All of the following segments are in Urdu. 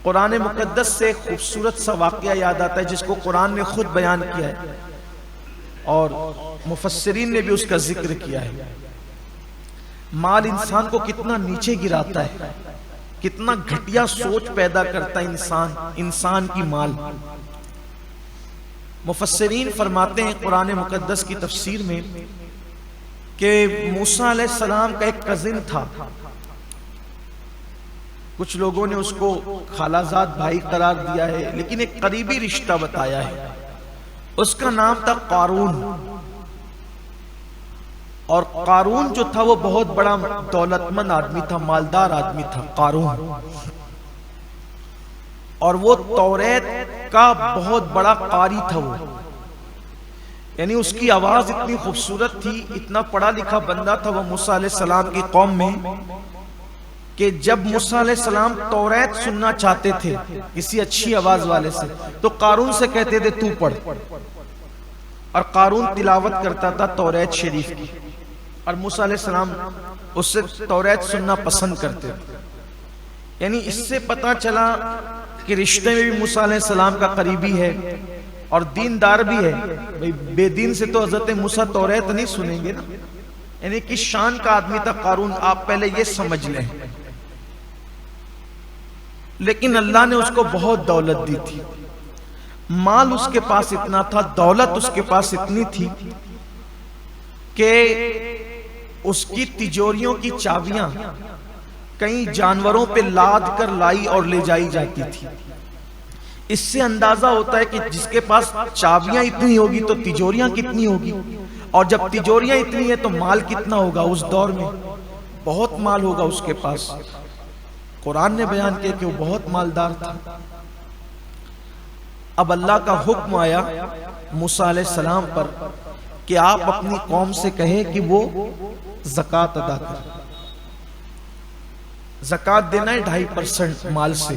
قرآن مقدس سے خوبصورت سا واقعہ یاد آتا ہے جس کو قرآن نے خود بیان کیا ہے اور مفسرین نے بھی اس کا ذکر کیا ہے۔ مال انسان کو کتنا نیچے گراتا ہے، کتنا گھٹیا سوچ پیدا کرتا ہے انسان کی مال۔ مفسرین فرماتے ہیں قرآن مقدس کی تفسیر میں کہ موسیٰ علیہ السلام کا ایک کزن تھا، کچھ لوگوں نے اس کو خالہ زاد بھائی قرار دیا ہے، لیکن ایک قریبی رشتہ بتایا ہے۔ اس کا نام تھا قارون، اور قارون جو تھا وہ بہت بڑا دولت مند آدمی تھا، مالدار آدمی تھا قارون، اور وہ توریت کا بہت بڑا قاری تھا۔ وہ یعنی اس کی آواز اتنی خوبصورت تھی، اتنا پڑھا لکھا بندہ تھا وہ موسیٰ علیہ السلام کی قوم میں کہ جب موسیٰ علیہ السلام توریت سننا چاہتے تھے کسی اچھی آواز والے سے تو قارون سے کہتے تھے تو پڑھ، اور قارون تلاوت کرتا تھا توریت شریف کی، اور موسیٰ علیہ السلام اس سے توریت سننا پسند کرتے تھے۔ یعنی اس سے پتہ چلا کہ رشتے میں بھی موسیٰ علیہ السلام کا قریبی ہے اور دیندار بھی ہے۔ بے دین سے تو حضرت موسیٰ توریت نہیں سنیں گے نا، یعنی کس شان کا آدمی تھا قارون، آپ پہلے یہ سمجھ لیں۔ لیکن اللہ نے اس کو بہت دولت دی تھی، مال اس کے پاس اتنا تھا، دولت اس کے پاس اتنی تھی کہ اس کی تجوریوں کی چابیاں کئی جانوروں پہ لاد کر لائی اور لے جائی جاتی تھی۔ اس سے اندازہ ہوتا ہے کہ جس کے پاس چابیاں اتنی ہوگی تو تجوریاں کتنی ہوگی، اور جب تجوریاں اتنی ہیں تو مال کتنا ہوگا۔ اس دور میں بہت مال ہوگا اس کے پاس۔ قرآن نے بیان کیا کہ وہ بہت مالدار تھا۔ اب اللہ کا حکم آیا موسیٰ علیہ السلام پر کہ آپ اپنی قوم سے کہیں کہ وہ زکوٰۃ ادا کریں۔ زکوٰۃ دینا ہے 2.5% مال سے۔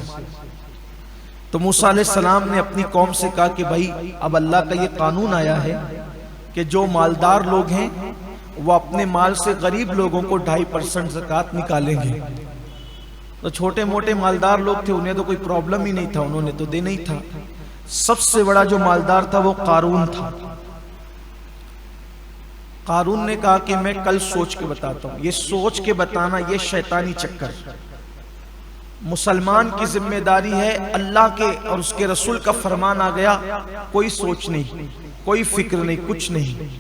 تو موسیٰ علیہ السلام نے اپنی قوم سے کہا کہ بھائی اب اللہ کا یہ قانون آیا ہے کہ جو مالدار لوگ ہیں وہ اپنے مال سے غریب لوگوں کو 2.5% زکوٰۃ نکالیں گے۔ تو چھوٹے موٹے مالدار لوگ تھے، انہیں تو کوئی پرابلم ہی نہیں تھا، انہوں نے تو دینا ہی تھا۔ سب سے بڑا جو مالدار تھا وہ قارون تھا۔ قارون نے کہا کہ میں کل سوچ کے بتاتا ہوں۔ یہ سوچ کے بتانا یہ شیطانی چکر، مسلمان کی ذمہ داری ہے۔ اللہ کے اور اس کے رسول کا فرمان آ گیا، کوئی سوچ نہیں، کوئی فکر نہیں، کچھ نہیں،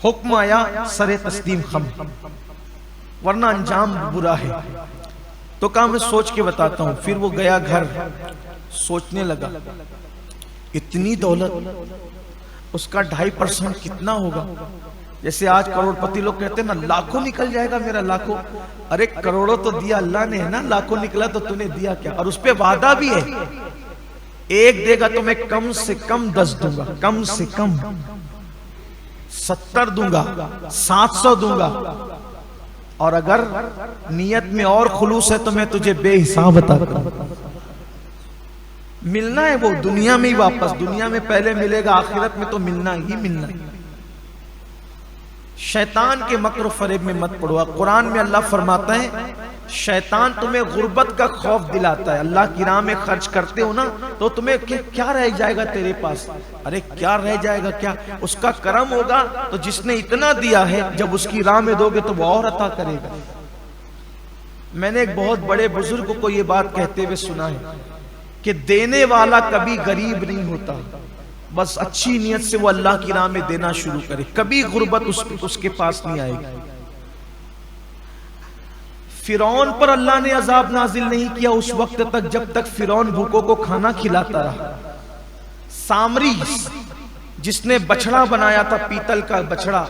حکم آیا سر تسلیم خم، ورنہ انجام برا ہے۔ تو کہا میں سوچ کے بتاتا ہوں۔ پھر وہ گیا گھر، سوچنے لگا اتنی دولت، اس کا 2.5% کتنا ہوگا؟ جیسے آج کروڑ پتی لوگ کہتے ہیں نا لاکھوں نکل جائے گا میرا، لاکھوں۔ ارے کروڑوں تو دیا اللہ نے ہے نا، لاکھوں نکلا تو نے دیا کیا؟ اور اس پہ وعدہ بھی ہے، ایک دے گا تو میں کم سے کم 10 دوں گا، کم سے کم 70 دوں گا، 700 دوں گا، اور اگر نیت میں اور خلوص ہے تو میں تجھے بے حساب عطا کروں۔ ملنا ہے وہ دنیا میں ہی، واپس دنیا میں پہلے ملے گا، آخرت میں تو ملنا ہی ملنا ہے۔ شیطان کے مکر و فریب میں مت پڑو۔ قرآن میں اللہ فرماتا ہے شیطان تمہیں غربت کا خوف دلاتا ہے۔ اللہ کی راہ میں خرچ کرتے ہو نا تو تمہیں کیا رہ جائے گا تیرے پاس؟ ارے کیا رہ جائے گا؟ کیا اس کا کرم ہوگا تو جس نے اتنا دیا ہے جب اس کی راہ میں دو گے تو وہ اور عطا کرے گا۔ میں نے ایک بہت بڑے بزرگ کو یہ بات کہتے ہوئے سنا ہے کہ دینے والا کبھی غریب نہیں ہوتا، بس اچھی نیت سے وہ اللہ کی راہ میں دینا شروع کرے، کبھی غربت اس کے پاس نہیں آئے گی۔ فرعون پر اللہ نے عذاب نازل نہیں کیا اس وقت تک جب تک فرعون بھوکوں کو کھانا کھلاتا رہا۔ سامری جس نے بچڑا بنایا تھا، پیتل کا بچڑا،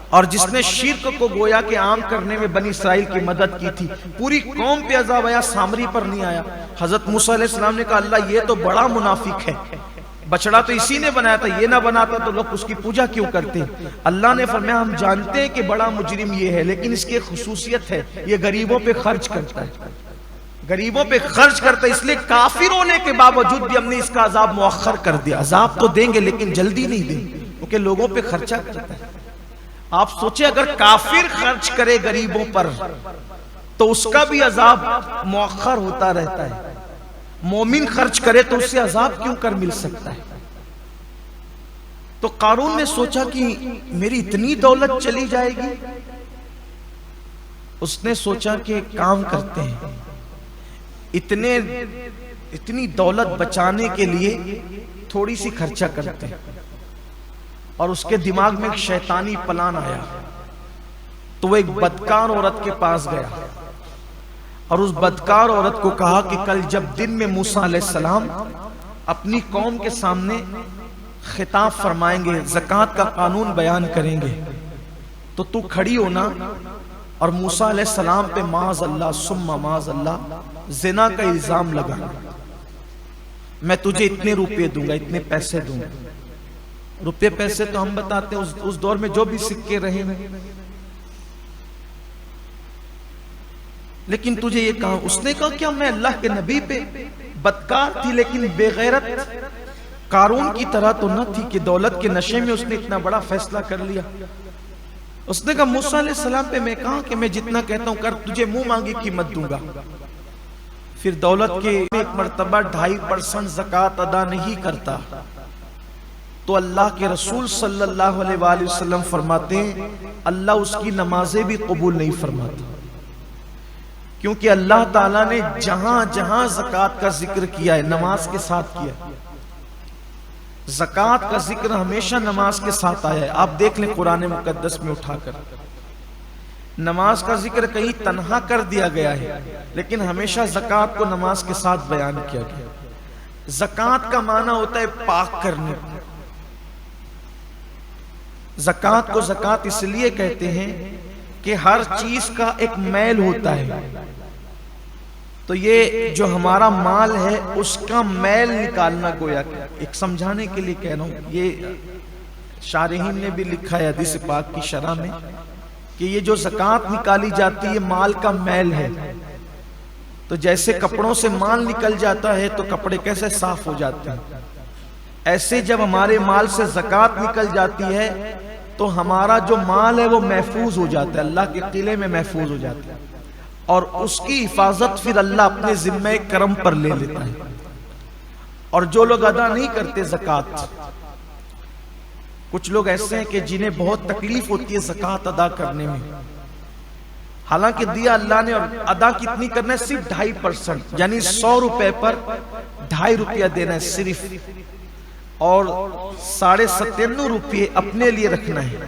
اور جس نے شرک کو گویا کہ عام کرنے میں بنی اسرائیل کی مدد کی تھی، پوری قوم پہ عذاب آیا، سامری پر نہیں آیا۔ حضرت موسیٰ علیہ السلام نے کہا اللہ یہ تو بڑا منافق ہے، بچڑا تو اسی نے بنایا تھا، یہ نہ بناتا تو لوگ اس کی پوجا کیوں کرتے؟ اللہ نے فرمایا ہم جانتے ہیں کہ بڑا مجرم یہ ہے، لیکن اس کی خصوصیت ہے یہ غریبوں پہ خرچ کرتا ہے، غریبوں پہ خرچ کرتا ہے، اس لیے کافر ہونے کے باوجود بھی ہم نے اس کا عذاب مؤخر کر دیا۔ عذاب تو دیں گے لیکن جلدی نہیں دیں گے کیونکہ لوگوں پہ خرچہ کرتا ہے۔ آپ سوچیں اگر کافر خرچ کرے غریبوں پر تو اس کا بھی عذاب مؤخر ہوتا رہتا ہے۔ مومن خرچ کرے تو اسے عذاب کیوں کر مل سکتا ہے؟ تو قارون نے سوچا کہ میری اتنی دولت چلی جائے گی. اس نے سوچا کہ کام کرتے ہیں، اتنی دولت بچانے کے لیے تھوڑی سی خرچہ کرتے ہیں. اور اس کے دماغ میں ایک شیطانی پلان آیا. تو وہ ایک بدکار عورت کے پاس گیا اور اس بدکار عورت کو کہا کہ کل جب دن میں موسیٰ علیہ السلام اپنی قوم کے سامنے خطاب فرمائیں گے، زکوٰۃ کا قانون بیان کریں گے، تو تو کھڑی ہونا اور موسیٰ علیہ السلام پہ معاذ اللہ ثم معاذ اللہ زنا کا الزام لگا. میں تجھے اتنے روپے دوں گا، اتنے پیسے دوں گا. روپے پیسے تو ہم بتاتے ہیں اس دور میں جو بھی سکے رہے ہیں، لیکن تجھے یہ کہا. اس نے کہا کیا میں اللہ کے نبی پہ بدکار تھی لیکن بے غیرت قارون کی طرح تو نہ تھی کہ دولت کے نشے میں اس نے اتنا بڑا فیصلہ کر لیا. اس نے کہا موسیٰ علیہ السلام پہ میں کہا کہ میں جتنا کہتا ہوں کر، تجھے منہ مانگی قیمت دوں گا. پھر دولت کے ایک مرتبہ 2.5% زکوٰۃ ادا نہیں کرتا تو اللہ کے رسول صلی اللہ علیہ وآلہ وسلم فرماتے ہیں اللہ اس کی نمازیں بھی قبول نہیں فرماتا. کیونکہ اللہ تعالیٰ نے جہاں جہاں زکوٰۃ کا ذکر کیا ہے نماز کے ساتھ کیا ہے. زکوٰۃ کا ذکر ہمیشہ نماز کے ساتھ آیا ہے. آپ دیکھ لیں قرآن مقدس میں اٹھا کر نماز کا ذکر کہیں تنہا کر دیا گیا ہے لیکن ہمیشہ زکوٰۃ کو نماز کے ساتھ بیان کیا گیا. زکوٰۃ کا معنی ہوتا ہے پاک کرنے. زکوٰۃ کو زکوٰۃ اس لیے کہتے ہیں کہ ہر چیز کا ایک میل ہوتا ہے. تو یہ جو ہمارا مال ہے اس کا میل نکالنا گویا ایک سمجھانے کے لیے کہہ رہا ہوں. یہ شارحین نے بھی لکھا ہے حدیث پاک کی شرح میں کہ یہ جو زکوٰۃ نکالی جاتی ہے مال کا میل ہے. تو جیسے کپڑوں سے مال نکل جاتا ہے تو کپڑے کیسے صاف ہو جاتے ہیں، ایسے جب ہمارے مال سے زکوٰۃ نکل جاتی ہے تو ہمارا جو مال ہے وہ محفوظ ہو جاتا ہے، اللہ کے قلعے میں محفوظ ہو جاتا ہے اور اس کی حفاظت پھر اللہ اپنے ذمہ کرم پر لے لیتا ہے. اور جو لوگ ادا نہیں کرتے زکوٰۃ، کچھ لوگ ایسے ہیں کہ جنہیں بہت تکلیف ہوتی ہے زکوٰۃ ادا کرنے میں، حالانکہ دیا اللہ نے اور ادا کتنی کرنا ہے صرف 2.5%، یعنی 100 روپے پر 2.5 روپیہ دینا ہے صرف، اور 97.5 روپے اپنے لیے رکھنا ہے.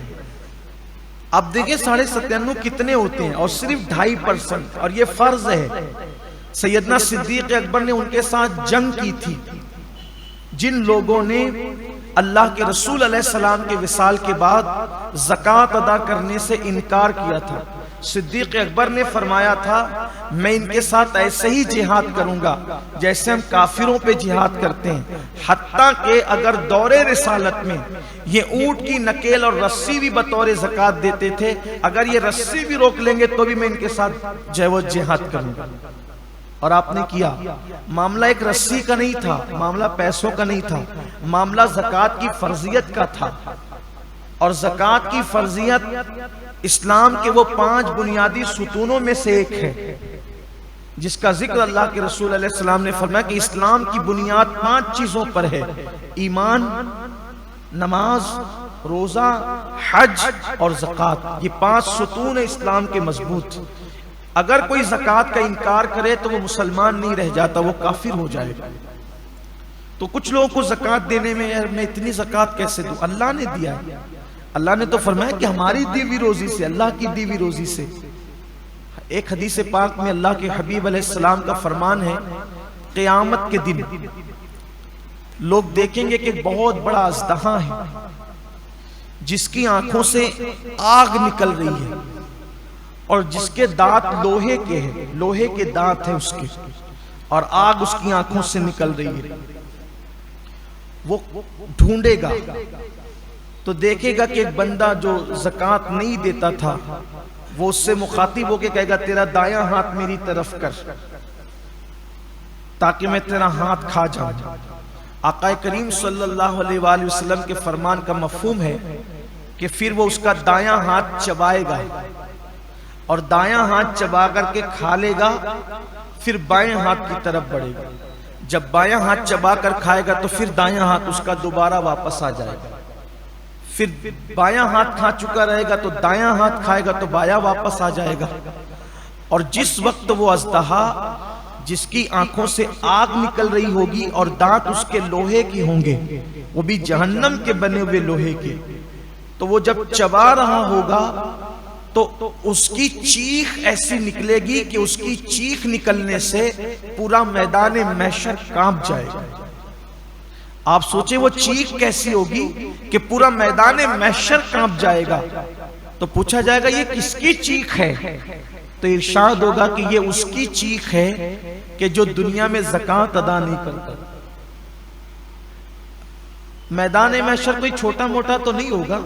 اب دیکھیں 97.5 کتنے ہوتے ہیں اور صرف 2.5%، اور یہ فرض ہے. سیدنا صدیق اکبر نے ان کے ساتھ جنگ کی تھی جن لوگوں نے اللہ کے رسول علیہ السلام کے وصال کے بعد زکوٰۃ ادا کرنے سے انکار کیا تھا. صدیق اکبر نے فرمایا تھا میں ان کے ساتھ ایسے ہی جہاد کروں گا جیسے ہم کافروں پہ جہاد کرتے ہیں، حتیٰ کہ اگر دور رسالت میں یہ اونٹ کی نکیل اور رسی بھی بطور زکوٰۃ دیتے تھے، اگر یہ رسی بھی روک لیں گے تو بھی میں ان کے ساتھ جہاد کروں گا. اور آپ نے کیا. معاملہ ایک رسی کا نہیں تھا، معاملہ پیسوں کا نہیں تھا، معاملہ زکوٰۃ کی فرضیت کا تھا. اور زکوٰۃ کی فرضیت اسلام کے وہ 5 بنیادی ستونوں میں سے ایک ہے جس کا ذکر اللہ کے رسول علیہ السلام نے فرمایا کہ اسلام کی بنیاد 5 چیزوں پر ہے: ایمان، نماز، روزہ، حج اور زکوٰۃ. یہ 5 ستون ہیں اسلام کے مضبوط. اگر کوئی زکوٰۃ کا انکار کرے تو وہ مسلمان نہیں رہ جاتا، وہ کافر ہو جائے گا. تو کچھ لوگوں کو زکوٰۃ دینے میں یار میں اتنی زکوٰۃ کیسے دوں؟ اللہ نے دیا ہے. اللہ نے تو فرمایا کہ ہماری دی ہوئی روزی سے، اللہ کی دی ہوئی روزی سے. ایک حدیث پاک میں اللہ کے حبیب علیہ السلام کا فرمان ہے قیامت کے دن لوگ دیکھیں گے کہ ایک بہت بڑا اژدہا ہے جس کی آنکھوں سے آگ نکل رہی ہے اور جس کے دانت لوہے کے ہیں، لوہے کے دانت ہیں اس کے، اور آگ اس کی آنکھوں سے نکل رہی ہے. وہ ڈھونڈے گا تو دیکھے گا کہ ایک بندہ جو زکوٰۃ نہیں دیتا تھا وہ اس سے مخاطب ہو کے کہے گا تیرا دایاں ہاتھ میری طرف کر تاکہ میں تیرا ہاتھ کھا جاؤں. آقا کریم صلی اللہ علیہ وآلہ وسلم کے فرمان کا مفہوم ہے کہ پھر وہ اس کا دایاں ہاتھ چبائے گا اور دایاں ہاتھ چبا کر کے کھا لے گا، پھر بائیں ہاتھ کی طرف بڑھے گا. جب بایاں ہاتھ چبا کر کھائے گا تو پھر دایاں ہاتھ اس کا دوبارہ واپس آ جائے گا، پھر بایاں ہاتھ کھا چکا رہے گا تو دایاں ہاتھ کھائے گا تو بایاں واپس آ جائے گا۔ اور جس وقت وہ اژدہا جس کی آنکھوں سے آگ نکل رہی ہوگی اور دانت اس کے لوہے کے ہوں گے، وہ بھی جہنم کے بنے ہوئے لوہے کے، تو وہ جب چبا رہا ہوگا تو اس کی چیخ ایسی نکلے گی کہ اس کی چیخ نکلنے سے پورا میدان محشر کانپ جائے گا۔ آپ سوچیں وہ چیخ کیسی ہوگی کہ پورا میدان محشر کانپ جائے گا۔ تو پوچھا جائے گا یہ کس کی چیخ ہے؟ تو ارشاد ہوگا کہ یہ اس کی چیخ ہے کہ جو دنیا میں زکوٰۃ ادا نہیں کرتا۔ میدان محشر کوئی چھوٹا موٹا تو نہیں ہوگا،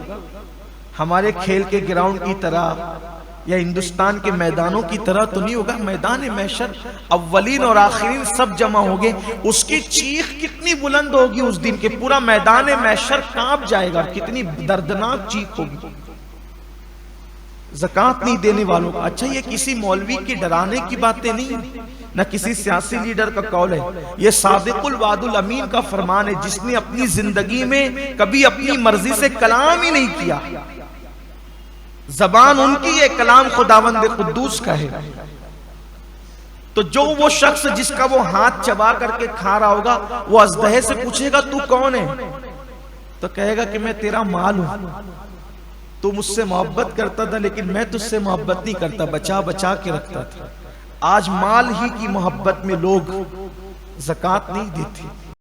ہمارے کھیل کے گراؤنڈ کی طرح یا ہندوستان کے میدانوں کی طرح تو نہیں ہوگا۔ میدان محشر اولین اور آخرین سب جمع ہوگے، اس کی چیخ کتنی بلند ہوگی اس دن کہ پورا میدان محشر کانپ جائے گا، کتنی دردناک چیخ ہوگی زکوٰۃ نہیں دینے والوں کا۔ اچھا یہ کسی مولوی کی ڈرانے کی باتیں نہیں، نہ کسی سیاسی لیڈر کا قول ہے، یہ صادق الوعد الامین کا فرمان ہے، جس نے اپنی زندگی میں کبھی اپنی مرضی سے کلام ہی نہیں کیا، زبان ان کی یہ کلام خداوند قدوس کا ہے۔ تو جو وہ شخص جس کا وہ ہاتھ چبا کر کے کھا رہا ہوگا، وہ اژدہے سے پوچھے گا تو کون ہے؟ تو کہے گا کہ میں تیرا مال ہوں، تو مجھ سے محبت کرتا تھا لیکن میں تجھ سے محبت نہیں کرتا، بچا بچا کے رکھتا تھا۔ آج مال ہی کی محبت میں لوگ زکوٰۃ نہیں دیتے۔